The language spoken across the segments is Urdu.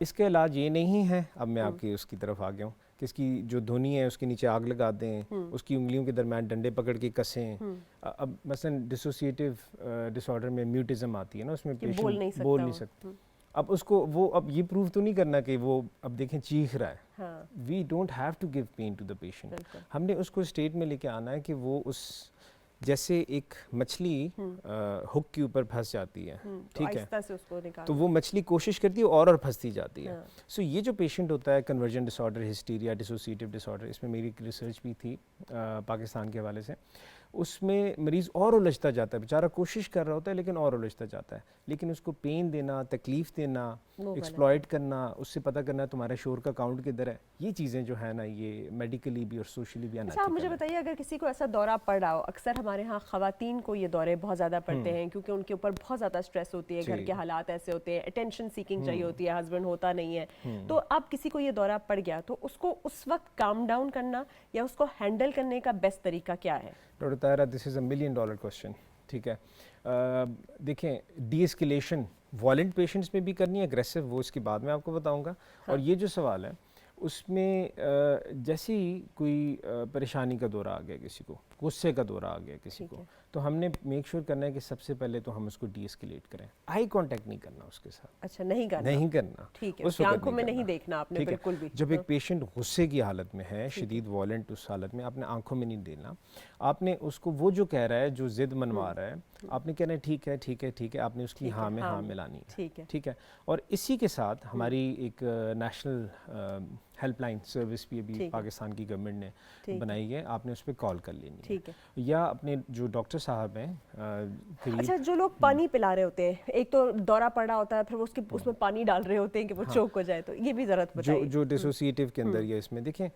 اس کا علاج یہ نہیں ہے، اب میں آپ کی اس کی طرف آ گیا ہوں کہ اس کی جو دھنی ہے اس کے نیچے آگ لگا دیں، اس کی انگلیوں کے درمیان ڈنڈے پکڑ کے کسیں. اب مثلا ڈسوسیٹیو ڈس آرڈر میں میوٹزم آتی ہے نا، اس میں پیشنٹ بول نہیں سکتا. اب اس کو وہ اب یہ پروف تو نہیں کرنا کہ وہ اب دیکھیں چیخ رہا ہے. We don't have to give pain to the patient. ہم نے اس کو اسٹیٹ میں لے کے آنا ہے کہ وہ اس جیسے ایک مچھلی ہک کے اوپر پھنس جاتی ہے، ٹھیک ہے، تو وہ مچھلی کوشش کرتی ہے اور پھنستی جاتی ہے. سو یہ جو پیشنٹ ہوتا ہے کنورژن ڈس آرڈر، ہسٹیریا، ڈسوسیٹیو ڈس آرڈر، اس میں میری ریسرچ بھی تھی پاکستان کے حوالے سے. اس میں مریض اور الجھتا جاتا ہے، بیچارہ کوشش کر رہا ہوتا ہے لیکن اور الجھتا جاتا ہے. لیکن اس کو پین دینا، تکلیف دینا، ایکسپلائٹ کرنا، اس سے پتہ کرنا تمہارا شور کا کاؤنٹ کدھر ہے، یہ چیزیں جو ہے نا یہ میڈیکلی بھی اور سوشلی بھی اچھا مجھے بتائیے، اگر کسی کو ایسا دورہ پڑ رہا ہو، اکثر ہمارے ہاں خواتین کو یہ دورے بہت زیادہ پڑتے ہیں کیونکہ ان کے اوپر بہت زیادہ اسٹریس ہوتی ہے، گھر کے حالات ایسے ہوتے ہیں، اٹینشن سیکنگ چاہیے ہوتی ہے، ہسبینڈ ہوتا نہیں ہے، تو اب کسی کو یہ دورہ پڑ گیا تو اس کو اس وقت کام ڈاؤن کرنا یا اس کو ہینڈل کرنے کا بیسٹ طریقہ کیا ہے؟ ڈاکٹر طاہرہ، دس از اے $1 million کوسچن. ٹھیک ہے، دیکھیں ڈی اسکیلیشن وائلنٹ پیشنٹس میں بھی کرنی ہے، اگریسو وہ اس کے بعد میں آپ کو بتاؤں گا. اور یہ جو سوال ہے اس میں جیسے ہی کوئی پریشانی کا دورہ آ گیا کسی کو، غصے کا دورہ آ گیا کسی کو، تو ہم نے میک شور کرنا ہے کہ سب سے پہلے تو ہم اس کو ڈی اسکیلیٹ کریں. آئی کانٹیکٹ نہیں کرنا اس کے ساتھ. اچھا، نہیں کرنا. ٹھیک ہے، آنکھوں میں نہیں دیکھنا آپ نے بالکل بھی. جب ایک پیشنٹ غصے کی حالت میں ہے، شدید وائلنٹ اس حالت میں، آپ نے آنکھوں میں نہیں دینا. آپ نے اس کو وہ جو کہہ رہا ہے، جو ضد منوا رہا ہے، آپ نے کہنا ہے ٹھیک ہے ٹھیک ہے ٹھیک ہے، آپ نے اس کی ہاں میں ہاں ملانی ہے. ٹھیک ہے. اور اسی کے ساتھ ہماری ایک نیشنل ہیلپ لائن سروس بھی ابھی پاکستان کی گورنمنٹ نے بنائی ہے، آپ نے اس پہ کال کر لینی ہے. یا اپنے جو ڈاکٹر صاحب ہیں، اچھا جو لوگ پانی پلا رہے ہوتے ہیں، ایک تو دورہ پڑا ہوتا ہے پھر اس میں پانی ڈال رہے ہوتے ہیں کہ وہ چوک ہو جائے، تو یہ بھی ضرورت بتائیے. جو ڈسوسیٹیو کے اندر یا اس میں دیکھیں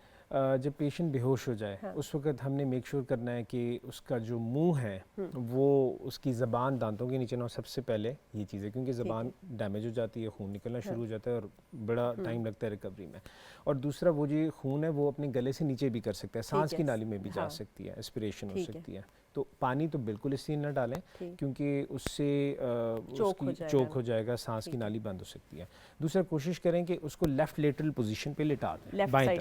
جب پیشنٹ بے ہوش ہو جائے اس وقت ہم نے میک شور کرنا ہے کہ اس کا جو منہ ہے وہ اس کی زبان دانتوں کے نیچے نہ ہو. سب سے پہلے یہ چیز ہے کیونکہ زبان ڈیمیج ہو جاتی ہے، خون نکلنا شروع ہو جاتا ہے اور بڑا ٹائم لگتا ہے ریکوری میں. اور دوسرا وہ جو خون ہے وہ اپنے گلے سے نیچے بھی کر سکتا ہے، سانس کی نالی میں بھی جا سکتی ہے، اسپریشن ہو سکتی ہے. تو پانی تو بالکل اس سے نہ ڈالیں کیونکہ اس سے چوک ہو جائے گا، سانس کی نالی بند ہو سکتی ہے. دوسرا کوشش کریں کہ اس کو لیفٹ لیٹرل پوزیشن پہ لٹا دیں، بائیں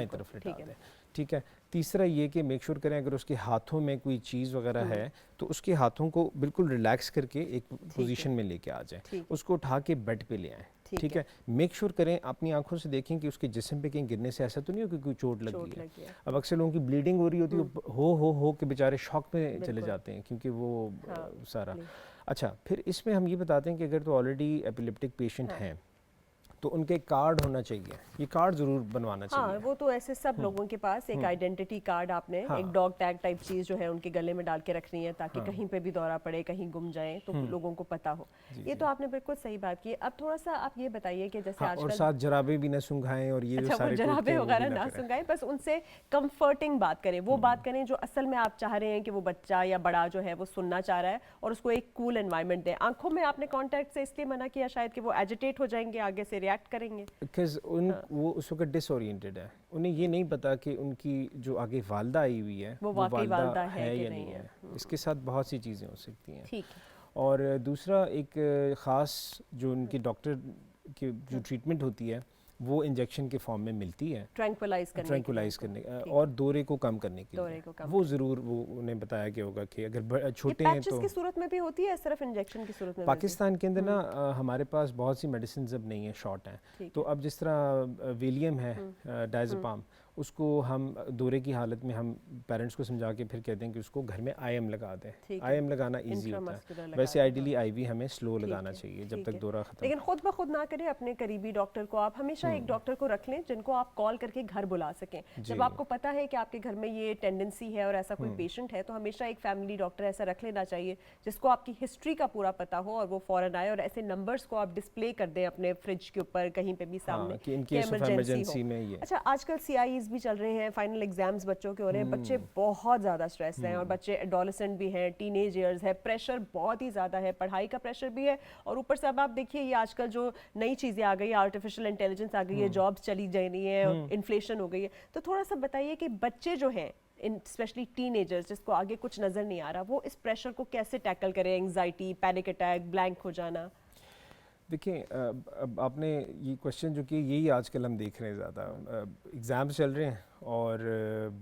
طرف لٹا دیں. ٹھیک ہے. تیسرا یہ کہ میک شور کریں اگر اس کے ہاتھوں میں کوئی چیز وغیرہ ہے تو اس کے ہاتھوں کو بالکل ریلیکس کر کے ایک پوزیشن میں لے کے آ جائیں، اس کو اٹھا کے بیڈ پہ لے آئیں. ٹھیک ہے. میک شور کریں اپنی آنکھوں سے دیکھیں کہ اس کے جسم پہ کہیں گرنے سے ایسا تو نہیں ہو کہ کوئی چوٹ لگ گئی ہے. اب اکثر لوگوں کی بلیڈنگ ہو رہی ہوتی ہے، ہو کہ بیچارے شاک میں چلے جاتے ہیں کیونکہ وہ سارا. اچھا پھر اس میں ہم یہ بتاتے ہیں کہ اگر تو آلریڈی ایپیلیپٹک پیشنٹ ہیں تو ان کے کارڈ ہونا چاہیے، یہ کارڈ ضرور بنوانا چاہیے. ہاں وہ تو ایسے سب لوگوں کے پاس ایک آئیڈینٹی کارڈ آپ نے ایک ڈاگ ٹیگ ٹائپ چیز جو ہے ان کے گلے میں ڈال کے رکھنی ہے تاکہ کہیں پہ بھی دورہ پڑے، کہیں گم جائیں تو لوگوں کو پتہ ہو. یہ تو آپ نے بالکل صحیح بات کی. اب تھوڑا سا آپ یہ بتائیے کہ جیسے آج کل، اور ساتھ جرابے بھی نہ سنگھائیں اور یہ جو سارے جرابے وغیرہ نہ سنگھائیں، بس ان سے کمفرٹنگ بات کریں، وہ بات کریں جو اصل میں آپ چاہ رہے ہیں کہ وہ بچہ یا بڑا جو ہے وہ سننا چاہ رہا ہے، اور اس کو ایک کول انوائرمنٹ دیں. آنکھوں میں آپ نے کانٹیکٹ سے اس لیے منع کیا شاید کہ وہ ایجیٹیٹ ہو جائیں گے، آگے سے ریئیکٹ کریں گے. وہ اس وقت ڈس اورینٹڈ ہے، انہیں یہ نہیں پتا کہ ان کی جو آگے والدہ آئی ہوئی ہے وہ والدہ ہے یا نہیں ہے. اس کے ساتھ بہت سی چیزیں ہو سکتی ہیں. اور دوسرا ایک خاص جو ان کے ڈاکٹر کی جو ٹریٹمنٹ ہوتی ہے وہ انجیکشن کے فارم میں ملتی ہے ٹرینکولائز کرنے اور دورے کو کم کرنے کے لیے. وہ ضرور وہ انہیں بتایا گیا ہوگا کہ اگر چھوٹے ہیں تو کی صورت میں بھی ہوتی ہے، صرف انجیکشن کی صورت میں. پاکستان کے اندر نا ہمارے پاس بہت سی میڈیسنز اب نہیں ہیں، شارٹ ہیں. تو اب جس طرح ویلیم ہے ڈائزپام، اس کو ہم دورے کی حالت میں ہم پیرنٹس کو سمجھا کے پھر کہتے ہیں کہ اس کو گھر میں آئی ایم لگا دیں. آئی ایم لگانا ایزی ہوتا ہے، ویسے آئیڈیلی آئی وی ہمیں سلو لگانا چاہیے جب تک دورہ ختم. لیکن خود بخود نہ کریں، اپنے قریبی ڈاکٹر کو آپ ہمیشہ ایک ڈاکٹر کو رکھ لیں جن کو آپ کال کر کے گھر بلا سکیں. جب آپ کو پتہ ہے کہ آپ کے گھر میں یہ ٹینڈنسی ہے اور ایسا کوئی پیشنٹ ہے تو ہمیشہ ایک فیملی ڈاکٹر ایسا رکھ لینا چاہیے جس کو آپ کی ہسٹری کا پورا پتہ ہو اور وہ فوراً آئے، اور ایسے نمبرز کو آپ ڈسپلے کر دیں اپنے فریج کے اوپر کہیں پہ بھی سامنے کہ ایمرجنسی میں. اچھا آج کل CIEs بھی چل رہے ہیں، فائنل ایگزامز بچوں کے ہو رہے ہیں، بچے بہت زیادہ اسٹریس ہیں اور بچے ایڈولسنٹ بھی ہیں، ٹین ایج ایئرز ہے، پریشر بہت ہی زیادہ ہے، پڑھائی کا پریشر بھی ہے، اور اوپر سے اب آپ دیکھیے یہ آج کل جو نئی چیزیں آ گئی، آرٹیفیشل انٹیلیجنس آ گئی ہے، جابس چلی جانی ہے، انفلیشن ہو گئی ہے. تو تھوڑا سا بتائیے کہ بچے جو ہیں اسپیشلی ٹین ایجرز جس کو آگے کچھ نظر نہیں آ رہا، وہ اس پریشر کو کیسے ٹیکل کریں، اینگزائٹی، پینک اٹیک، بلینک ہو جانا. دیکھیں اب آپ نے یہ کوشچن جو کہ یہی آج کل ہم دیکھ رہے ہیں زیادہ، ایگزامس چل رہے ہیں اور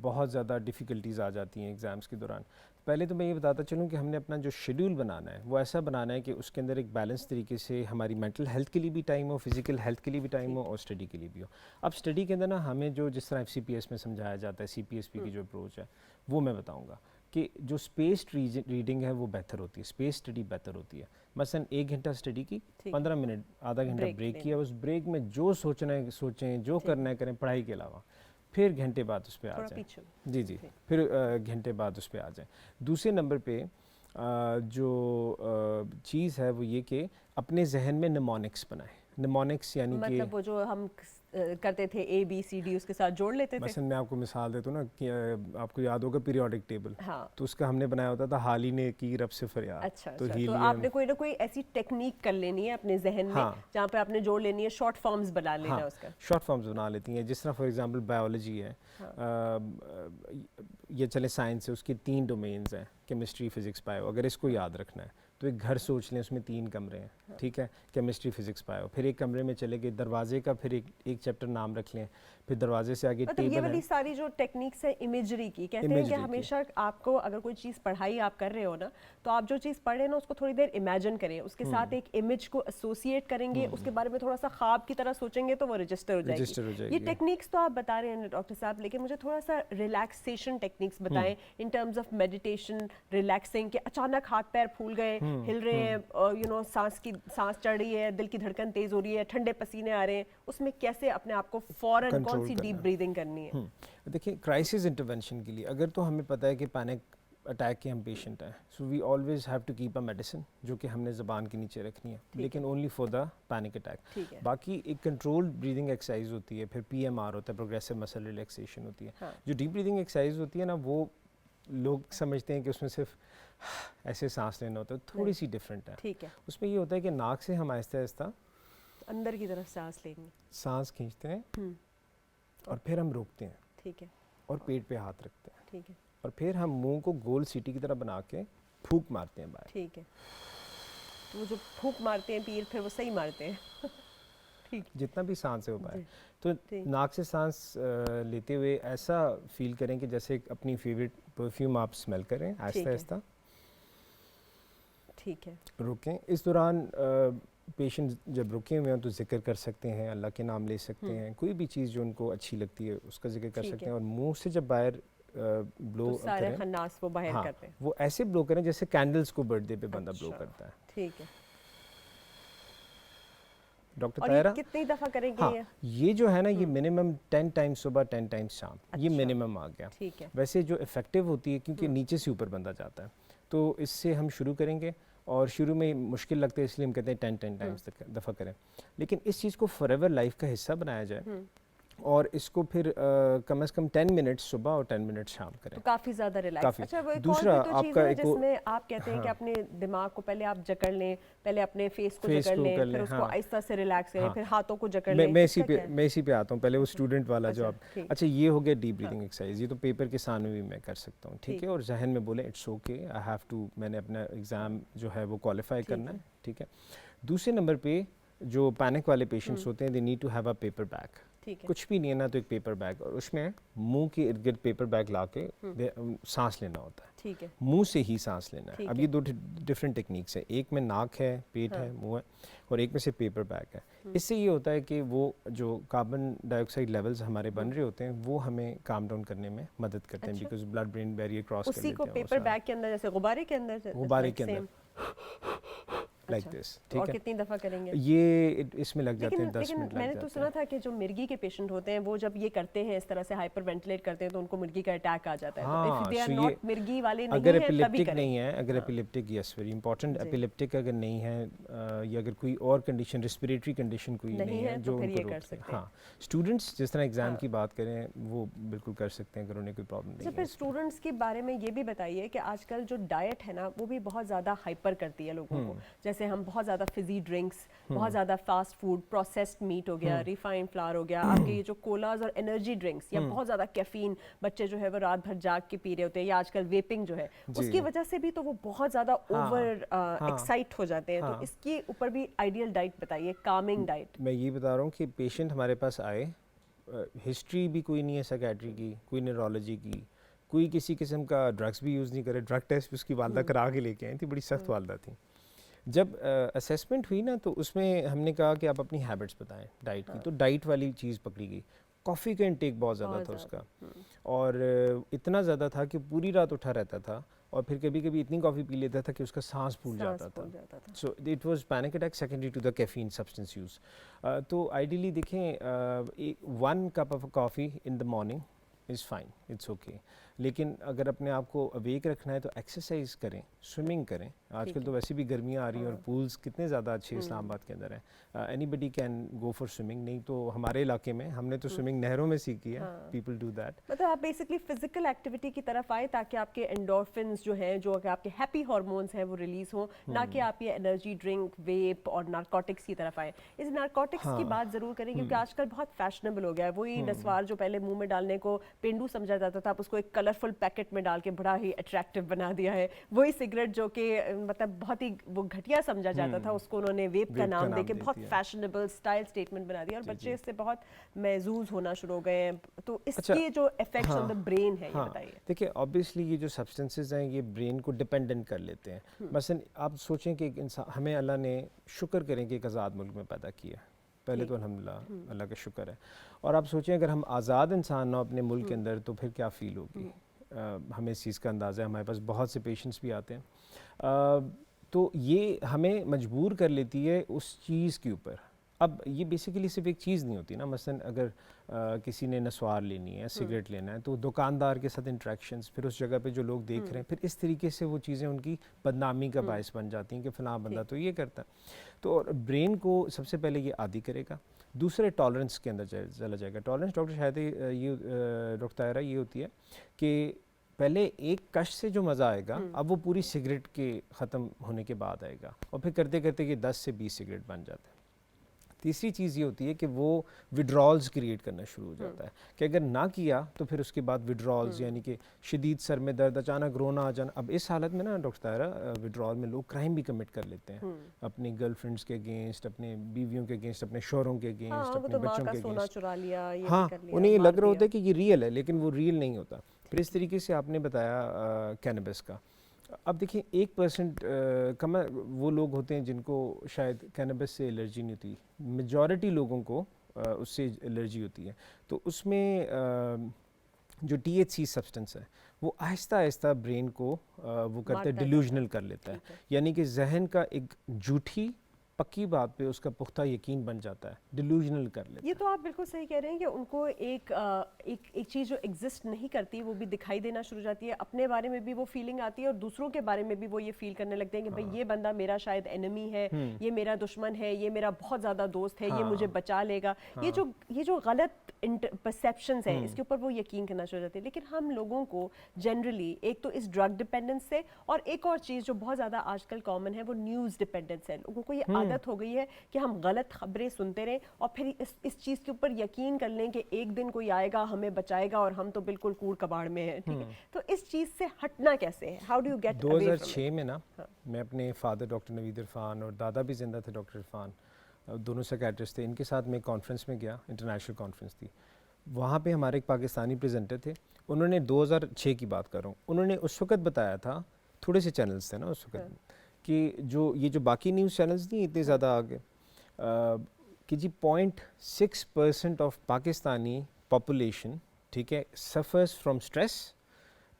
بہت زیادہ ڈیفیکلٹیز آ جاتی ہیں ایگزامس کے دوران. پہلے تو میں یہ بتاتا چلوں کہ ہم نے اپنا جو شیڈیول بنانا ہے وہ ایسا بنانا ہے کہ اس کے اندر ایک بیلنس طریقے سے ہماری مینٹل ہیلتھ کے لیے بھی ٹائم ہو، فزیکل ہیلتھ کے لیے بھی ٹائم ہو اور اسٹڈی کے لیے بھی ہو. اب اسٹڈی کے اندر نا ہمیں جو جس طرح FCPS میں سمجھایا جاتا ہے، CPSP کی جو اپروچ ہے وہ میں بتاؤں گا کہ جو اسپیسڈ ریڈنگ ہے وہ بہتر ہوتی ہے، اسپیس اسٹڈی بہتر ہوتی ہے. مثلاً 1 گھنٹہ اسٹڈی کی، 15 منٹ آدھا گھنٹہ بریک کیا، اس بریک میں جو سوچنا ہے سوچیں، جو کرنا ہے کریں پڑھائی کے علاوہ، پھر گھنٹے بعد اس پہ آ جائیں. جی پھر گھنٹے بعد اس پہ آ جائیں. دوسرے نمبر پہ جو چیز ہے وہ یہ کہ اپنے ذہن میں نیمونکس بنائیں. نیمونکس یعنی کہ مطلب وہ جو ہم کرتے تھے ABCD اس کے ساتھ جوڑ لیتے تھے. مثلا میں آپ کو مثال دیتا ہوں نا کہ آپ کو یاد ہوگا پیریوڈک ٹیبل، ہاں تو اس کا ہم نے بنایا ہوتا تھا حالی نے کی رب سے فریاد. اچھا تو آپ نے کوئی نہ کوئی ایسی ٹیکنیک کر لینی ہے اپنے ذہن میں جہاں پہ آپ نے جوڑ لینی ہے، شارٹ فارمز بنا لینا ہے اس کا. شارٹ فارمز بنا لیتی ہیں. جس طرح فار ایگزامپل بایولوجی ہے، یہ چلے سائنس ہے، اس کے 3 ڈومینز ہیں، کیمسٹری، فزکس، بایو. اگر اس کو یاد رکھنا ہے تو ایک گھر سوچ لیں، اس میں 3 کمرے ہیں، ٹھیک ہے، کیمسٹری، فزکس، بایو. پھر ایک کمرے میں چلے گئے دروازے کا، پھر ایک چیپٹر نام رکھ لیں. پھر دروازے سے آگے ٹیبل ہے. یہ والی ساری جو ٹیکنیکس ہے امیجری کی، کہتے ہیں کہ ہمیشہ آپ کو اگر کوئی چیز پڑھائی آپ کر رہے ہو نا تو آپ جو چیز پڑھ رہے ہیں نا اس کو تھوڑی دیر امیجن کریں، اس کے ساتھ ایک امیج کو ایسوسیٹ کریں گے، اس کے بارے میں تھوڑا سا خواب کی طرح سوچیں گے تو وہ رجسٹر ہو جائے گی. یہ ٹیکنیکس تو آپ بتا رہے ہیں ڈاکٹر صاحب، لیکن مجھے تھوڑا سا ریلیکسیشن ٹیکنیکس بتائیں in terms of meditation, relaxing, کہ اچانک ہاتھ پیر پھول گئے، ہل رہے ہیں، سانس چڑھ رہی ہے، دل کی دھڑکن تیز ہو رہی ہے، ٹھنڈے پسینے آ رہے ہیں، اس میں کیسے اپنے آپ کو فوراً کون سی ڈیپ بریدنگ کرنی ہے؟ دیکھیں کرائسس انٹرونشن کے لیے اگر تو ہمیں پتہ ہے کہ پینک اٹیک کے ہم پیشنٹ ہیں، so we always have to keep a medicine جو کہ ہم نے زبان کے نیچے رکھنی ہے، لیکن only for the panic attack. باقی ایک کنٹرول بریدنگ ایکسرسائز ہوتی ہے، پھر PMR ہوتا ہے، پروگریسو مسل ریلیکسیشن ہوتی ہے. جو ڈیپ بریدنگ ایکسرسائز ہوتی ہے نا وہ لوگ سمجھتے ہیں کہ اس میں صرف ایسے سانس لینا ہوتا ہے، تھوڑی سی ڈفرینٹ ہے. اس میں یہ ہوتا ہے کہ ناک سے ہم آہستہ آہستہ اندر کی طرف سانس کھینچتے ہیں اور پھر ہم روکتے ہیں، ٹھیک ہے، اور پیٹ پہ ہاتھ رکھتے ہیں، ٹھیک ہے، اور پھر ہم منہ کو گول سیٹی کی طرح بنا کے پھونک مارتے ہیں باہر. ٹھیک ہے. وہ جو پھونک مارتے ہیں پیر پھر وہ صحیح مارتے ہیں جتنا بھی سانس ہے ہو پائے. تو ناک سے سانس لیتے ہوئے ایسا فیل کریں کہ جیسے اپنی فیوریٹ پرفیوم آپ اسمیل کریں، آہستہ آہستہ ٹھیک ہے، روکیں. اس دوران پیشنٹ جب رکے ہوئے ہیں تو ذکر کر سکتے ہیں، اللہ کے نام لے سکتے ہیں، کوئی بھی چیز جو ان کو اچھی لگتی ہے اس کا ذکر کر سکتے ہیں. اور منہ سے جب باہر بلو سارے خناس وہ باہر کرتے ہیں، وہ ایسے بلو کریں جیسے کینڈلز کو برتھ ڈے پہ بندہ بلو کرتا ہے. ٹھیک ہے. ڈاکٹر طاہرہ کتنی دفعہ کریں گے یہ جو ہے نا یہ منیمم 10 ٹائمز صبح 10 ٹائمز شام، یہ منیمم آ گیا. ویسے جو افیکٹو ہوتی ہے کیونکہ نیچے سے اوپر بندہ جاتا ہے، تو اس سے ہم شروع کریں گے. اور شروع میں مشکل لگتا ہے اس لیے ہم کہتے ہیں 10 ٹائمز دفعہ کریں، لیکن اس چیز کو فار ایور لائف کا حصہ بنایا جائے اور اس کو پھر کم از کم 10 منٹ صبح اور 10 منٹ شام کریں تو کافی زیادہ ریلیکس. اچھا وہ دوسرا آپ کا جس میں آپ کہتے ہیں کہ اپنے دماغ کو پہلے آپ جکڑ لیں، پہلے اپنے فیس کو جکڑ لیں، پھر اس کو آہستہ سے ریلیکس کریں، پھر ہاتھوں کو جکڑ لیں. میں اسی پہ آتا ہوں. پہلے وہ اسٹوڈنٹ والا جو آپ، اچھا یہ ہو گیا ڈیپ بریدنگ ایکسرسائز. یہ تو پیپر کے سامنے بھی میں کر سکتا ہوں، ٹھیک ہے، اور ذہن میں بولیں it's okay I have to, میں نے اپنا ایگزام جو ہے وہ کوالیفائی کرنا ہے، ٹھیک ہے. دوسرے نمبر پہ جو پینک والے پیشنٹس ہوتے ہیں they need to have a paper bag. کچھ بھی نہیں ہے نا تو ایک پیپر بیگ، اور اس میں منہ کے ارد گرد پیپر بیگ لا کے سانس لینا ہوتا ہے، ٹھیک ہے، منہ سے ہی سانس لینا ہے. اب یہ 2 ڈفرینٹ ٹیکنیکس ہیں، ایک میں ناک ہے، پیٹ ہے، منہ ہے، اور ایک میں سے پیپر بیگ ہے. اس سے یہ ہوتا ہے کہ وہ جو کاربن ڈائی آکسائڈ لیولز ہمارے بن رہے ہوتے ہیں وہ ہمیں کام ڈاؤن کرنے میں مدد کرتے ہیں، because blood brain barrier cross کر لیتے ہیں. اسی کو پیپر بیگ کے اندر جیسے غبارے کے اندر لائک دس، ٹھیک ہے. کتنی دفعہ کریں گے یہ اس میں لگ جاتے ہیں 10 منٹ لگ جاتے ہیں. میں نے تو سنا تھا کہ جو مرگی کے پیشنٹ ہوتے ہیں وہ جب یہ کرتے ہیں اس طرح سے ہائپر وینٹیلیٹ کرتے ہیں تو ان کو مرگی کا اٹیک آ جاتا ہے. تو دے آر ناٹ مرگی والے اگر ایپیلیپٹک نہیں ہے، اگر epileptic yes very important, epileptic اگر نہیں ہے یا اگر کوئی اور کنڈیشن ریسپریٹری کنڈیشن کوئی نہیں ہے جو ان کو روک سکتے ہیں. ہاں اسٹوڈنٹس جس طرح ایگزام کی بات کریں وہ بالکل کر سکتے ہیں اگر انہیں کوئی پرابلم نہیں ہے. پھر اسٹوڈنٹس کے بارے میں یہ بھی بتائیے کہ آج کل جو ڈائٹ ہے نا وہ بھی بہت زیادہ ہائپر کرتی ہے لوگوں کو. جیسے جیسے ہم بہت زیادہ فزی ڈرنکس, بہت زیادہ فاسٹ فوڈ, پروسیسڈ میٹ ہو گیا, ریفائنڈ فلاور ہو گیا, آپ کے یہ جو کولاز اور انرجی ڈرنکس یا بہت زیادہ کیفین بچے جو ہے وہ رات بھر جاگ کے پی رہے ہوتے ہیں, یا آج کل ویپنگ جو ہے اس کی وجہ سے بھی تو وہ بہت زیادہ اوور ایکسائٹ ہو جاتے ہیں. تو اس کے اوپر بھی آئیڈیل ڈائٹ بتائیے, کامنگ ڈائٹ. میں یہ بتا رہا ہوں کہ پیشنٹ ہمارے پاس آئے, ہسٹری بھی کوئی نہیں ہے سائیکیٹری کی, کوئی نیورولوجی کی, کوئی کسی قسم کا ڈرگس بھی یوز نہیں کرے, ڈرگ ٹیسٹ بھی اس کی والدہ کرا کے لے کے آئی تھی, بڑی سخت والدہ تھی. جب اسیسمنٹ ہوئی نا تو اس میں ہم نے کہا کہ آپ اپنی ہیبٹس بتائیں ڈائٹ کی, تو ڈائٹ والی چیز پکڑی گئی. کافی کا انٹیک بہت زیادہ تھا اس کا, اور اتنا زیادہ تھا کہ پوری رات اٹھا رہتا تھا, اور پھر کبھی کبھی اتنی کافی پی لیتا تھا کہ اس کا سانس پھول جاتا تھا. So it was panic attack secondary to the caffeine substance use. تو آئیڈیلی دیکھیں 1 cup of coffee in the morning is fine, it's okay. لیکن اگر اپنے آپ کو اویک رکھنا ہے تو ایکسرسائز کریں, سوئمنگ کریں. آج کل تو ویسے بھی گرمیاں آ رہی ہیں اور پولز کتنے زیادہ اچھے اسلام آباد کے اندر ہیں. Anybody can go for swimming. نہیں تو ہمارے علاقے میں ہم نے تو سوئمنگ نہروں میں سیکھی ہے, پیپل ڈو دیٹ. مطلب آپ بیسکلی فزیکل ایکٹیویٹی کی طرف آئے تاکہ آپ کے انڈورفنز جو ہیں, جو کہ آپ کے ہیپی ہارمونز ہیں, وہ ریلیز ہوں, نہ کہ آپ یہ انرجی ڈرنک, ویپ اور نارکوٹکس کی طرف آئے. اس نارکوٹکس کی بات ضرور کریں کیونکہ آج کل بہت فیشنیبل ہو گیا ہے. وہی نسوار جو پہلے منہ میں ڈالنے کو پینڈو سمجھا جاتا تھا, آپ اس کو ایک کلرفل پیکٹ میں ڈال کے بڑا ہی اٹریکٹیو بنا دیا ہے. وہی سگریٹ جو کہ مطلب بہت ہی وہ گھٹیا سمجھا جاتا تھا, اس کو انہوں نے ویپ کا نام دے کے بہت فیشنیبل اسٹائل اسٹیٹمنٹ بنا دیا, اور بچے اس سے بہت محظوظ ہونا شروع ہو گئے ہیں. تو اس کے جو افیکٹس آن دا برین ہے یہ بتائیے. دیکھیں آبویسلی یہ جو سبسٹنسز ہیں یہ برین کو ڈپینڈنٹ کر لیتے ہیں. مثلا آپ سوچیں کہ ایک انسان, ہمیں اللہ نے شکر کریں کہ ایک آزاد ملک میں پیدا کیا, پہلے تو الحمدللہ اللہ کا شکر ہے. اور آپ سوچیں اگر ہم آزاد انسان نہ اپنے ملک کے اندر تو پھر کیا فیل ہوگی. ہمیں اس چیز کا اندازہ ہے, ہمارے پاس بہت سے پیشنٹس بھی آتے ہیں. تو یہ ہمیں مجبور کر لیتی ہے اس چیز کے اوپر. اب یہ بیسیکلی صرف ایک چیز نہیں ہوتی نا, مثلا اگر کسی نے نسوار لینی ہے, سگریٹ لینا ہے, تو دکاندار کے ساتھ انٹریکشنز, پھر اس جگہ پہ جو لوگ دیکھ رہے ہیں, پھر اس طریقے سے وہ چیزیں ان کی بدنامی کا باعث بن جاتی ہیں کہ فلاں بندہ تو یہ کرتا ہے. تو برین کو سب سے پہلے یہ عادی کرے گا. دوسرے ٹالرنس کے اندر چلا جائے گا. ٹالرنس ڈاکٹر شاید یہ ڈاکٹر طاہرہ یہ ہوتی ہے کہ پہلے ایک کش سے جو مزہ آئے گا اب وہ پوری سگریٹ کے ختم ہونے کے بعد آئے گا, اور پھر کرتے کرتے یہ 10 سے 20 سگریٹ بن جاتا ہے. تیسری چیز یہ ہوتی ہے کہ وہ وڈرالز کریٹ کرنا شروع ہو جاتا ہے کہ اگر نہ کیا تو پھر اس کے بعد وڈرالز, یعنی کہ شدید سر میں درد, اچانک رونا آ جانا. اب اس حالت میں نا ڈاکٹر طاہرہ ودرال میں لوگ کرائم بھی کمٹ کر لیتے ہیں, اپنی گرل فرینڈس کے اگینسٹ, اپنے بیویوں کے اگینسٹ, اپنے شوہروں کے اگینسٹ, اپنے بچوں کے اگینسٹ. ہاں, انہیں یہ لگ رہا ہوتا ہے کہ یہ ریئل ہے, لیکن وہ ریئل نہیں ہوتا. پھر اس طریقے سے آپ نے بتایا کینبس کا. اب دیکھیں 1% کم وہ لوگ ہوتے ہیں جن کو شاید کینبس سے الرجی نہیں ہوتی, میجورٹی لوگوں کو اس سے الرجی ہوتی ہے. تو اس میں جو THC سبسٹنس ہے وہ آہستہ آہستہ برین کو وہ کرتا ہے, ڈیلیوژنل کر لیتا ہے. یعنی کہ ذہن کا ایک جھوٹی پکی بات پہ اس کا پختہ یقین بن جاتا ہے, ڈیلیوژنل کر لیتا ہے. یہ تو آپ بالکل صحیح کہہ رہے ہیں کہ ان کو ایک چیز جو ایگزسٹ نہیں کرتی وہ بھی دکھائی دینا شروع ہو جاتی ہے. اپنے بارے میں بھی وہ فیلنگ آتی ہے اور دوسروں کے بارے میں بھی وہ یہ فیل کرنے لگتے ہیں کہ بھئی یہ بندہ میرا شاید انیمی ہے, یہ میرا دشمن ہے, یہ میرا بہت زیادہ دوست ہے, یہ مجھے بچا لے گا. یہ جو غلط پرسیپشنز ہیں اس کے اوپر وہ یقین کرنا شروع ہو جاتے ہیں. لیکن ہم لوگوں کو جنرلی ایک تو اس ڈرگ ڈپینڈنس سے, اور ایک اور چیز جو بہت زیادہ آج کل کامن ہے وہ نیوز ڈپینڈنس ہے. لوگوں کو یہ عادت ہو گئی ہے کہ ہم غلط خبریں سنتے رہیں اور پھر اس چیز کے اوپر یقین کر لیں کہ ایک دن کوئی آئے گا ہمیں بچائے گا اور ہم تو بالکل کوڑ کباڑ میں ہیں. ٹھیک ہے, تو اس چیز سے ہٹنا کیسے ہے؟ How do you get away from it? 2006 میں نا میں اپنے فادر ڈاکٹر نوید عرفان اور دادا بھی زندہ تھے ڈاکٹر عرفان, دونوں سیکیٹرسٹ تھے, ان کے ساتھ میں کانفرنس میں گیا, انٹرنیشنل کانفرنس تھی. وہاں پہ ہمارے ایک پاکستانی پریزنٹر تھے, انہوں نے 2006 کی بات کر رہا ہوں, انہوں نے اس وقت بتایا تھا, تھوڑے سے چینلز تھے نا اس وقت, کہ جو باقی نیوز چینلز نہیں اتنے زیادہ آگے, کہ جی 0.6% آف پاکستانی پاپولیشن, ٹھیک ہے, suffers from stress,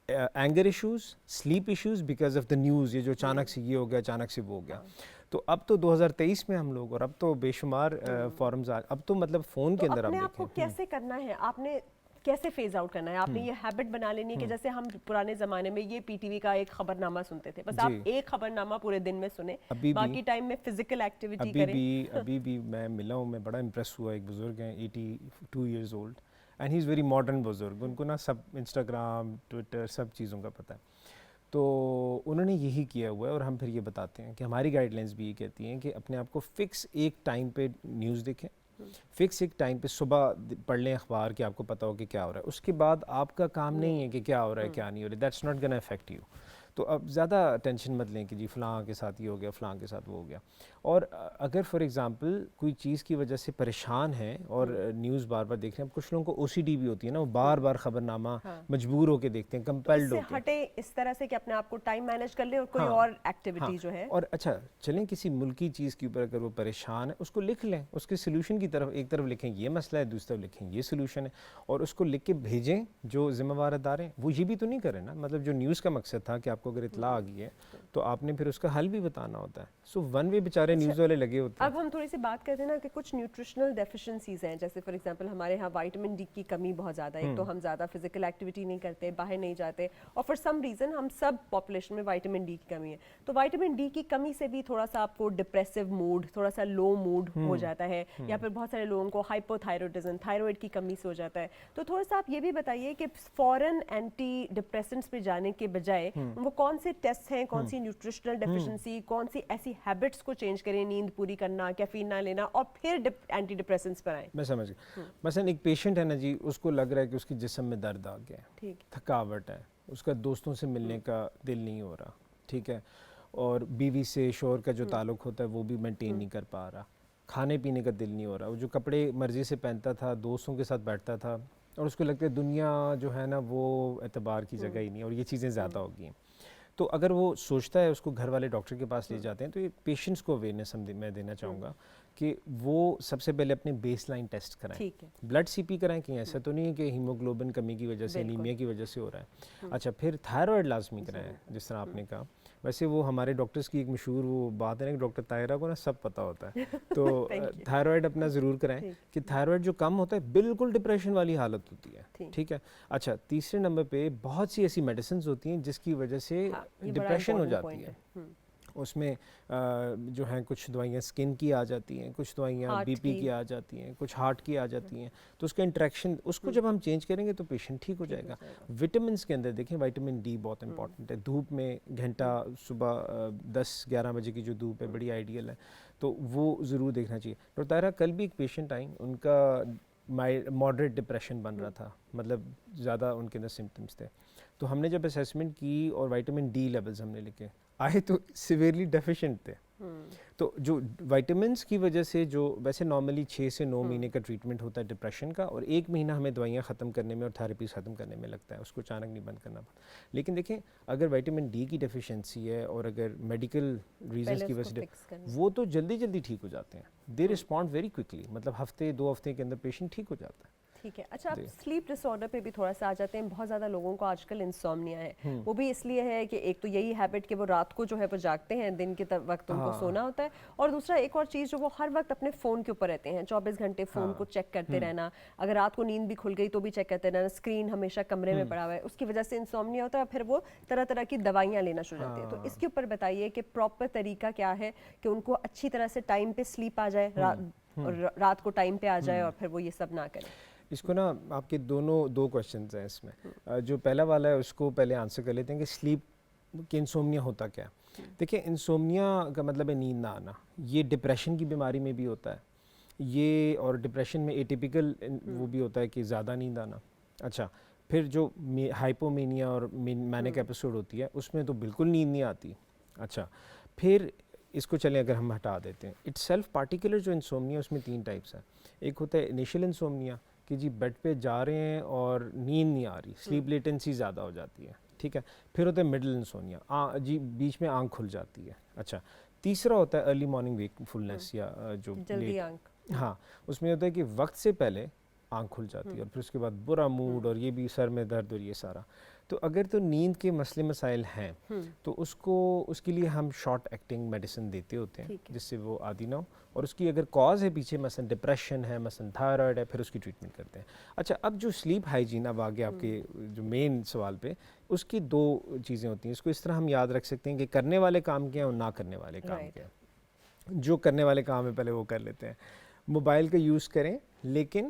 anger issues, slip issues because of the news. یہ جو اچانک سے یہ ہو گیا, اچانک سے وہ ہو گیا. تو اب تو 2023 میں ہم لوگ, اور اب تو بے شمار فورمز, اب تو مطلب فون کے اندر آپ دیکھیں. آپ کو کیسے کرنا ہے, آپ نے کیسے فیز آؤٹ کرنا ہے, آپ نے یہ ہیبٹ بنا لینی ہے کہ جیسے ہم پرانے زمانے میں یہ PTV کا ایک خبر نامہ سنتے تھے, بس آپ ایک خبر نامہ پورے دن میں سنیں, باقی ٹائم میں فزیکل ایکٹیویٹی کریں. ابھی بھی میں ملا ہوں, میں بڑا امپریس ہوا, ایک بزرگ ہیں 82 years old, and he is very modern بزرگ. ان کو نا سب انسٹاگرام, ٹویٹر, سب چیزوں کا پتہ ہے. تو انہوں نے یہی کیا ہوا ہے اور ہم پھر یہ بتاتے ہیں کہ ہماری گائیڈ لائنس بھی یہ کہتی ہیں کہ اپنے آپ کو فکس ایک ٹائم پہ نیوز دیکھیں, فکس ایک ٹائم پہ صبح پڑھ لیں اخبار کہ آپ کو پتہ ہو کہ کیا ہو رہا ہے. اس کے بعد آپ کا کام نہیں ہے کہ کیا ہو رہا ہے کیا نہیں ہو رہا ہے, that's not gonna affect you. تو اب زیادہ ٹینشن مت لیں کہ جی فلاں کے ساتھ یہ ہو گیا, فلاں کے ساتھ وہ ہو گیا. اور اگر فار ایگزامپل کوئی چیز کی وجہ سے پریشان ہیں اور نیوز بار بار دیکھ رہے ہیں, کچھ لوگوں کو او سی ڈی بھی ہوتی ہے نا, وہ بار بار خبر نامہ مجبور ہو کے دیکھتے ہیں, کمپیلڈ ہو کے. ہٹے اس طرح سے کہ اپنے آپ کو ٹائم مینیج کر لیں اور کوئی اور ایکٹیویٹی جو ہے. اور اچھا چلیں کسی ملکی چیز کے اوپر اگر وہ پریشان ہے اس کو لکھ لیں, اس کے سلوشن کی طرف ایک طرف لکھیں یہ مسئلہ ہے, دوسری طرف لکھیں یہ سلوشن ہے, اور اس کو لکھ کے بھیجیں. جو ذمہ وار ادارے وہ یہ بھی تو نہیں کریں نا, مطلب جو نیوز کا مقصد تھا کہ آپ کو اگر اطلاع آ گئی ہے تو آپ نے پھر اس کا حل بھی بتانا ہوتا ہے. سو ون وے بیچارے نیوز والے لگے ہوتے ہیں. اب ہم تھوڑی سی بات کرتے ہیں نا کہ کچھ نیوٹریشنل ڈیفیشنسیز ہیں, جیسے فار ایگزامپل ہمارے ہاں وائٹامن ڈی کی کمی بہت زیادہ ہے. ایک تو ہم زیادہ فزیکل ایکٹیویٹی نہیں کرتے, باہر نہیں جاتے, اور فار سم ریزن ہم سب پاپولیشن میں وائٹامن ڈی کی کمی ہے. تو وائٹامن ڈی کی کمی سے بھی تھوڑا سا آپ کو ڈپریسو موڈ, تھوڑا سا لو موڈ ہو جاتا ہے, یا پھر بہت سارے لوگوں کو ہائپوتھائرائڈزم, تھائرائڈ کی کمی سے ہو جاتا ہے. تو تھوڑا سا آپ یہ بھی بتائیے کہ فوراً اینٹی ڈپریسنٹس پہ جانے کے بجائے وہ کون سے ٹیسٹ ہیں, کون سی نیوٹریشنل ڈیفیشنسی, کون سی ایسی ہیبٹس کو چینج کریں, نیند پوری کرنا, کیفین نہ لینا, اور پھر اینٹی ڈپریسنٹس پر آئیں. میں سمجھ گیا. مثلا ایک پیشنٹ ہے نا جی, اس کو لگ رہا ہے کہ اس کی جسم میں درد آ گیا ہے, تھکاوٹ ہے, اس کا دوستوں سے ملنے کا دل نہیں ہو رہا, ٹھیک ہے, اور بیوی سے شوہر کا جو تعلق ہوتا ہے وہ بھی مینٹین نہیں کر پا رہا, کھانے پینے کا دل نہیں ہو رہا, وہ جو کپڑے مرضی سے پہنتا تھا, دوستوں کے ساتھ بیٹھتا تھا, اور اس کو لگتا ہے دنیا جو ہے نا وہ اعتبار کی جگہ ہی نہیں, اور یہ چیزیں زیادہ ہو گئی ہیں. تو اگر وہ سوچتا ہے, اس کو گھر والے ڈاکٹر کے پاس لے جاتے ہیں, تو یہ پیشنٹس کو اویئرنیس میں دینا چاہوں گا کہ وہ سب سے پہلے اپنے بیس لائن ٹیسٹ کرائیں, بلڈ سی پی کرائیں, کہ ایسا تو نہیں ہے کہ ہیموگلوبن کمی کی وجہ سے, انیمیا کی وجہ سے ہو رہا ہے. اچھا, پھر تھائرائڈ لازمی کرائیں, جس طرح آپ نے کہا. ویسے وہ ہمارے ڈاکٹرز کی ایک مشہور وہ بات ہے نا, ڈاکٹر طاہرہ کو نا سب پتہ ہوتا ہے, تو تھائرائڈ اپنا ضرور کرائیں, کہ تھائرائڈ جو کم ہوتا ہے بالکل ڈپریشن والی حالت ہوتی ہے, ٹھیک ہے. اچھا, تیسرے نمبر پہ بہت سی ایسی میڈیسنز ہوتی ہیں جس کی وجہ سے ڈپریشن ہو جاتی ہے. اس میں جو ہیں کچھ دوائیاں سکن کی آ جاتی ہیں, کچھ دوائیاں بی پی کی آ جاتی ہیں, کچھ ہارٹ کی آ جاتی ہیں. تو اس کا انٹریکشن, اس کو جب ہم چینج کریں گے تو پیشنٹ ٹھیک ہو جائے گا. وٹامنس کے اندر دیکھیں, وائٹامن ڈی بہت امپورٹنٹ ہے. دھوپ میں گھنٹہ صبح 10-11 بجے کی جو دھوپ ہے بڑی آئیڈیل ہے, تو وہ ضرور دیکھنا چاہیے. ڈاکٹر طاہرہ کل بھی ایک پیشنٹ آئیں, ان کا ماڈریٹ ڈپریشن بن رہا تھا, مطلب زیادہ ان کے اندر سمٹمس تھے. تو ہم نے جب اسیسمنٹ کی اور وائٹامن ڈی لیولز ہم نے لکھے, آئے تو سیویئرلی ڈیفیشینٹ تھے. تو جو وائٹامنس کی وجہ سے, جو ویسے نارملی 6 سے 9 مہینے کا ٹریٹمنٹ ہوتا ہے ڈپریشن کا, اور 1 مہینہ ہمیں دوائیاں ختم کرنے میں اور تھراپیز ختم کرنے میں لگتا ہے, اس کو اچانک نہیں بند کرنا پڑتا. لیکن دیکھیں, اگر وائٹامن ڈی کی ڈیفیشنسی ہے اور اگر میڈیکل ریزنس کی وجہ سے, وہ تو جلدی جلدی ٹھیک ہو جاتے ہیں. دے رسپونڈ ویری کوئکلی, مطلب ہفتے 2 ہفتے کے اندر پیشنٹ ٹھیک ہو جاتا ہے. ٹھیک ہے. اچھا, آپ سلیپ ڈس آرڈر پہ بھی تھوڑا سا آ جاتے ہیں. بہت زیادہ لوگوں کو آج کل انسومنیا ہے. وہ بھی اس لیے ہے کہ ایک تو یہی ہیبٹ کہ وہ رات کو جو ہے وہ جاگتے ہیں, دن کے وقت ان کو سونا ہوتا ہے, اور دوسرا ایک اور چیز جو وہ ہر وقت اپنے فون کے اوپر رہتے ہیں, 24 گھنٹے فون کو چیک کرتے رہنا. اگر رات کو نیند بھی کھل گئی تو بھی چیک کرتے رہنا, اسکرین ہمیشہ کمرے میں پڑا ہوا ہے, اس کی وجہ سے انسومنیا ہوتا ہے. پھر وہ طرح طرح کی دوائیاں لینا شروع ہو جاتے ہیں. تو اس کے اوپر بتائیے کہ پراپر طریقہ کیا ہے کہ ان کو اچھی طرح سے ٹائم پہ سلیپ آ جائے, رات کو ٹائم پہ آ جائے, اور پھر وہ یہ سب نہ کریں. اس کو نا آپ کے دو کوشچنز ہیں اس میں. جو پہلا والا ہے اس کو پہلے آنسر کر لیتے ہیں کہ سلیپ کہ انسومنیا ہوتا کیا ہے. دیکھیں, انسومنیا کا مطلب ہے نیند نہ آنا. یہ ڈپریشن کی بیماری میں بھی ہوتا ہے یہ, اور ڈپریشن میں ایٹیپیکل وہ بھی ہوتا ہے کہ زیادہ نیند آنا. اچھا, پھر جو ہائپومینیا اور مینک ایپیسوڈ ہوتی ہے اس میں تو بالکل نیند نہیں آتی. اچھا, پھر اس کو چلیں اگر ہم ہٹا دیتے ہیں, اٹ سیلف پارٹیکولر جو انسومنیا اس میں 3 ٹائپس ہیں. ایک ہوتا ہے انیشیل انسومنیا, کہ جی بیڈ پہ جا رہے ہیں اور نیند نہیں آ رہی, سلیپ لیٹنسی زیادہ ہو جاتی ہے, ٹھیک ہے. پھر ہوتا ہے مڈل انسومنیا, جی بیچ میں آنکھ کھل جاتی ہے. اچھا, تیسرا ہوتا ہے ارلی مارننگ ویکفulness, یا جو جلدی آنکھ, ہاں, اس میں ہوتا ہے کہ وقت سے پہلے آنکھ کھل جاتی ہے, اور پھر اس کے بعد برا موڈ, اور یہ بھی سر میں درد, اور یہ سارا. تو اگر تو نیند کے مسئلے مسائل ہیں تو اس کے لیے ہم شارٹ ایکٹنگ میڈیسن دیتے ہوتے ہیں جس سے وہ عادی نہ ہو, اور اس کی اگر کاز ہے پیچھے, مثلا ڈپریشن ہے, مثلا تھائرائڈ ہے, پھر اس کی ٹریٹمنٹ کرتے ہیں. اچھا, اب جو سلیپ ہائیجین, اب آگے آپ کے جو مین سوال پہ, اس کی 2 چیزیں ہوتی ہیں. اس کو اس طرح ہم یاد رکھ سکتے ہیں کہ کرنے والے کام کیا ہیں اور نہ کرنے والے کام کیا ہیں. جو کرنے والے کام ہیں پہلے وہ کر لیتے ہیں. موبائل کا یوز کریں لیکن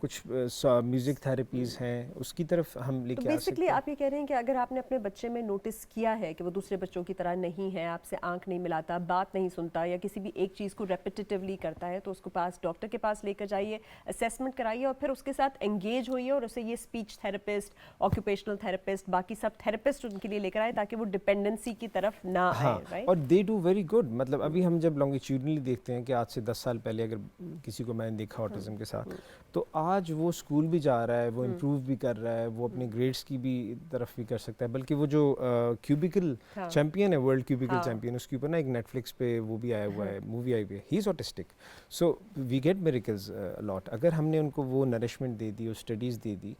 کچھ میوزک تھراپیز ہیں اس کی طرف ہم لے تو کے آ سکتے بیسکلی ہیں. آپ یہ کہہ رہے ہیں کہ اگر آپ نے اپنے بچے میں نوٹس کیا ہے کہ وہ دوسرے بچوں کی طرح نہیں ہے, آپ سے آنکھ نہیں ملاتا, بات نہیں سنتا, یا کسی بھی ایک چیز کو ریپیٹیٹیولی کرتا ہے, تو اس کو پاس ڈاکٹر کے پاس لے کر جائیے, اسیسمنٹ کرائیے, اور پھر اس کے ساتھ انگیج ہوئیے, اور اسے یہ اسپیچ تھراپسٹ, آکوپیشنل تھراپسٹ, باقی سب تھراپسٹ ان کے لیے لے کر آئے تاکہ وہ ڈپینڈنسی کی طرف نہ ہاں, آئے, رائٹ؟ اور دے ڈو ویری گڈ. مطلب ابھی ہم جب لانگیٹیوڈنلی دیکھتے ہیں کہ آج سے 10 سال پہلے اگر کسی کو میں نے دیکھا آٹزم کے ساتھ, تو آج وہ اسکول بھی جا رہا ہے, وہ امپروو بھی کر رہا ہے, وہ اپنے گریڈس کی بھی طرف بھی کر سکتا ہے. بلکہ وہ جو کیوبیکل چیمپئن ہے, ورلڈ کیوبیکل چیمپئن, اس کے اوپر نا ایک نیٹ فلکس پہ وہ بھی آیا ہوا ہے, مووی آئی ہوئی ہے, he is autistic. So we get miracles lot اگر ہم نے ان کو وہ نرشمنٹ دے دی, اسٹڈیز دے دی.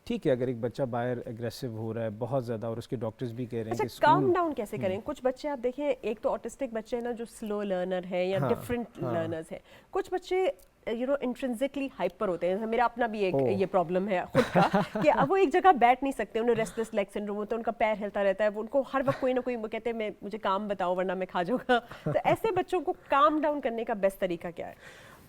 ٹھیک ہے, اگر ایک بچہ باہر اگریسو ہو رہا ہے بہت زیادہ, اور اس کے ڈاکٹرز بھی کہہ رہے ہیں کہ کام ڈاؤن کیسے کریں؟ کچھ بچے آپ دیکھیں, ایک تو آٹسٹک بچے ہیں نا جو سلو لرنر ہے یا ڈفرینٹ لرنرز ہیں, کچھ بچے انٹرنسکلی ہائپر ہوتے ہیں. میرا اپنا بھی ایک یہ پرابلم ہے خود کا کہ اب وہ ایک جگہ بیٹھ نہیں سکتے, انہیں ریسٹلیس لیگ سنڈروم ہوتا ہے, ان کا پیر ہلتا رہتا ہے, ان کو ہر وقت کوئی نہ کوئی وہ کہتے ہیں مجھے کام بتاؤ ورنہ میں کھا جاؤں گا. تو ایسے بچوں کو کام ڈاؤن کرنے کا بیسٹ طریقہ کیا ہے؟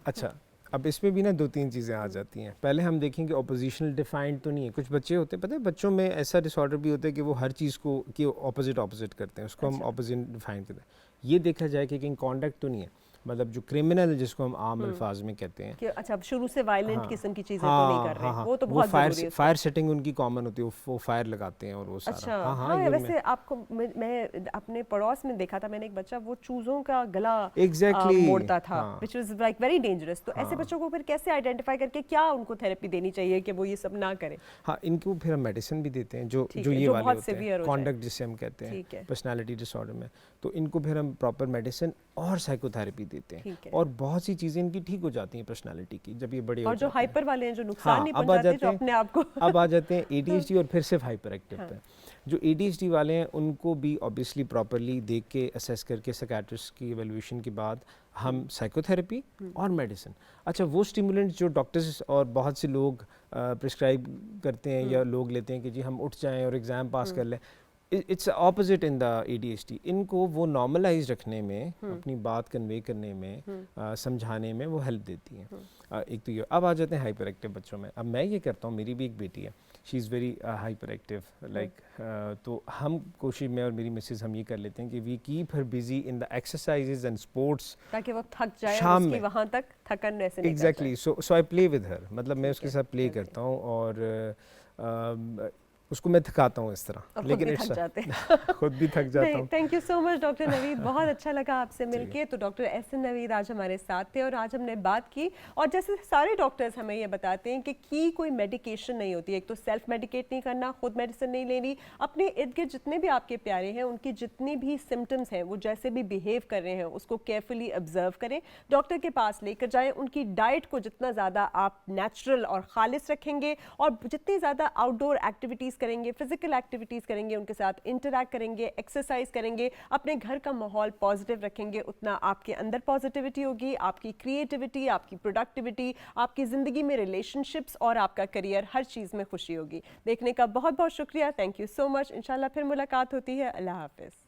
اچھا, اب اس میں بھی نا 2-3 چیزیں آ جاتی ہیں. پہلے ہم دیکھیں کہ اپوزیشنل ڈیفائنڈ تو نہیں ہے. کچھ بچے ہوتے ہیں, پتہ ہے بچوں میں ایسا ڈس آرڈر بھی ہوتا ہے کہ وہ ہر چیز کو کہ اپوزٹ کرتے ہیں, اس کو ہم اپوزٹ ڈیفائن کرتے ہیں. یہ دیکھا جائے کہ کہیں کانڈکٹ تو نہیں ہے, مطلب جو کرمنل جس کو ہم عام الفاظ میں کہتے ہیں کہ اچھا شروع سے وائلنٹ قسم کی چیزیں تو نہیں کر رہے, وہ تو بہت ضروری ہے. فائر سیٹنگ ان کی کامن ہوتی ہے, وہ فائر لگاتے ہیں اور وہ سارا. اچھا ہاں, ویسے آپ کو میں اپنے پڑوس میں دیکھا تھا, میں نے ایک بچہ وہ چوزوں کا گلا موڑتا تھا, which was like very dangerous. تو ایسے بچوں کو پھر کیسے آئیڈینٹیفائی کر کے کیا ان کو تھراپی دینی چاہیے کہ وہ یہ سب نہ کریں؟ ہاں, ان کو پھر ہم میڈیسن بھی دیتے ہیں جو یہ والے ہوتے ہیں کانڈکٹ جسے ہم کہتے ہیں پرسنالٹی ڈس آرڈر میں, تو ان کو پھر ہم پراپر میڈیسن اور سائیکو تھراپی دیتے ہیں, اور بہت سی چیزیں ان کی ٹھیک ہو جاتی ہیں پرسنالٹی کی جب یہ بڑے ہو اور جاتے ہیں. جو ہائپر والے ہیں جو نقصان نہیں پہنچاتے, جو اپنے آپ کو اب آ جاتے ہیں اے ڈی ایچ ڈی اور پھر صرف ہائپر ایکٹیو پہ. جو اے ڈی ایچ ڈی والے ہیں ان کو بھی اوبیسلی پراپرلی دیکھ کے اسیس کر کے سائیکیٹرسٹ کی ایویلویشن کے بعد ہم سائیکو تھراپی اور میڈیسن. اچھا, وہ اسٹیمولنٹ جو ڈاکٹرز اور بہت سے لوگ پرسکرائب کرتے ہیں یا لوگ لیتے ہیں کہ جی ہم اٹھ جائیں اور ایگزام پاس کر لیں, it's opposite in the A D H D. ان کو وہ نارملائز رکھنے میں, اپنی بات کنوے کرنے میں, سمجھانے میں وہ ہیلپ دیتی ہیں. ایک تو یہ. اب آ جاتے ہیں ہائپر ایکٹیو بچوں میں. اب میں یہ کرتا ہوں, میری بھی ایک بیٹی ہے, she is very hyper active like, تو ہم کوشش, میں اور میری مسز ہم یہ کر لیتے ہیں کہ we keep her busy in the exercises and sports, تاکہ وہ تھک جائے اور اس کی وہاں تک تھکن ایسے نہیں. Exactly. So I play with her, مطلب میں اس کے ساتھ پلے کرتا ہوں اور اس کو میں تھکاتا ہوں اس طرح, لیکن خود بھی تھک جاتا ہوں. Thank you so much doctor Naveed, بہت اچھا لگا آپ سے مل کے. تو ڈاکٹر احسن نوید آج ہمارے ساتھ تھے, اور آج ہم نے بات کی, اور جیسے سارے ڈاکٹرز ہمیں یہ بتاتے ہیں کہ کوئی میڈیکیشن نہیں ہوتی. ایک تو سیلف میڈیکیٹ نہیں کرنا, خود میڈیسن نہیں لینی, اپنے ارد گرد جتنے بھی آپ کے پیارے ہیں ان کی جتنی بھی سمٹمز ہیں, وہ جیسے بھی بیہیو کر رہے ہیں, اس کو کیئرفلی آبزرو کریں, ڈاکٹر کے پاس لے کر جائیں. ان کی ڈائٹ کو جتنا زیادہ آپ نیچرل اور خالص رکھیں گے, اور جتنی زیادہ آؤٹ ڈور ایکٹیویٹیز کریں گے, فزیکل ایکٹیویٹیز کریں گے, ان کے ساتھ انٹریکٹ کریں گے, ایکسرسائز کریں گے, اپنے گھر کا ماحول پازیٹیو رکھیں گے, اتنا آپ کے اندر پازیٹیوٹی ہوگی, آپ کی کریٹیوٹی, آپ کی پروڈکٹیوٹی, آپ کی زندگی میں ریلیشن شپس اور آپ کا کریئر, ہر چیز میں خوشی ہوگی. دیکھنے کا بہت بہت شکریہ. تھینک یو سو مچ. انشاءاللہ پھر ملاقات ہوتی ہے. اللہ حافظ.